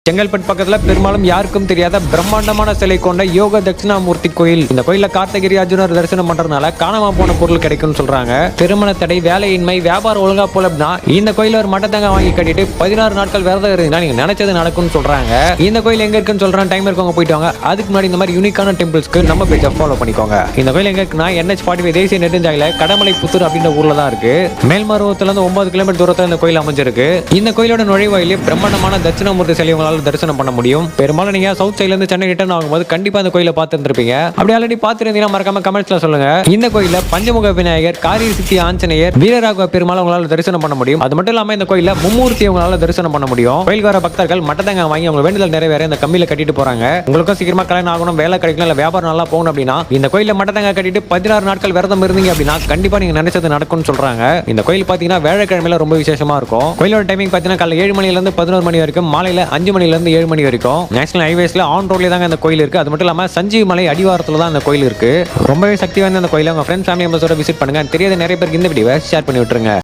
செங்கல்பட்டு பக்கத்துல பெரும்பாலும் யாருக்கும் தெரியாத பிரம்மாண்டமான சிலை கொண்ட யோக தட்சிணாமூர்த்தி கோயில். இந்த கோயில கார்த்தகிரி அர்ஜுனர் தரிசனம் பண்றதுனால காணாம போன பொருள் கிடைக்கும்னு சொல்றாங்க. திருமண தடை, வேலையின்மை, வியாபாரம் ஒழுங்கா போல அப்படின்னா இந்த கோயில ஒரு மட்டத்தங்க வாங்கி கட்டிட்டு 16 நாட்கள் விரதம் இருந்தீங்கன்னா நீங்க நினைச்சது நடக்கும்னு சொல்றாங்க. இந்த கோயில் எங்க இருக்குன்னு சொல்றேன், டைம் இருக்கவங்க போயிட்டு வாங்க. அதுக்கு முன்னாடி இந்த மாதிரி யூனிக்கான டெம்பிள்ஸ்க்கு நம்ம பேஜை ஃபாலோ பண்ணிக்கோங்க. இந்த கோயில் எங்க இருக்குன்னா NH45 தேசிய நெடுஞ்சாலையில கடமலை புத்தூர் அப்படின்ற ஊர்ல தான் இருக்கு. மேல்மருவத்துல இருந்து 9 கிலோமீட்டர் தூரத்துல இந்த கோயில் அமைஞ்சிருக்கு. இந்த கோயிலோட நுழைவாயிலே பிரம்மாண்டமான தட்சிணாமூர்த்தி சிலை உங்களால தரிசனம் பண்ண முடியும். பெரும்பாலும் நீங்க சவுத் சைடுல இருந்து சென்னை ரிட்டர்ன் ஆகும்போது கண்டிப்பா இந்த கோயிலை பார்த்து இருந்திருப்பீங்க. அப்படி ஆல்ரெடி பார்த்துருந்தீங்கன்னா மறக்காம கமெண்ட்ஸ்ல சொல்லுங்க. இந்த கோயில பஞ்சமுக விநாயகர், காரிய சித்தி ஆஞ்சநேயர், வீரராகவ பெருமாள் உங்களால தரிசனம் பண்ண முடியும். அது மட்டும் இல்லாம இந்த கோயில மும்மூர்த்தி உங்களால தரிசனம் பண்ண முடியும். கோயிலுக்கு வர பக்தர்கள் மட்டத்தங்க வாங்கி அவங்க வேண்டுதல் நிறைவேற இந்த கம்பியில கட்டிட்டு போறாங்க. உங்களுக்கும் சீக்கிரமா கல்யாணம் ஆகணும், வேலை கிடைக்கணும், இல்ல வியாபாரம் நல்லா போகணும் அப்படின்னா இந்த கோயில மட்டத்தங்க கட்டிட்டு 16 நாட்கள் விரதம் இருந்தீங்க அப்படின்னா கண்டிப்பா நீங்க நினைச்சது நடக்கும்னு சொல்றாங்க. இந்த கோயில் பாத்தீங்கன்னா வேலைக்கிழமையில ரொம்ப விசேஷமா இருக்கும். கோயிலோட டைமிங் பாத்தீங்கன்னா காலைல 7 மணில இருந்து 11 மணி வரைக்கும், மாலையில 5 மணில இருந்து 7 மணி வரைக்கும். நேஷனல் ஹைவேஸ்ல ஆன் ரோட்ல தாங்க இந்த கோயில் இருக்கு. அது மட்டும் இல்லாம சஞ்சீவ் மலை அடிவாரத்துல தான் இந்த கோயில் இருக்கு. ரொம்பவே சக்தி வாய்ந்த அந்த கோயிலை உங்க ஃப்ரெண்ட்ஸ், ஃபேமிலி மெம்பர்ஸோட விசிட் பண்ணுங்க. தெரியாத நிறைய பேருக்கு இந்த வீடியோவை ஷேர் பண்ணி விட்டுருங்க.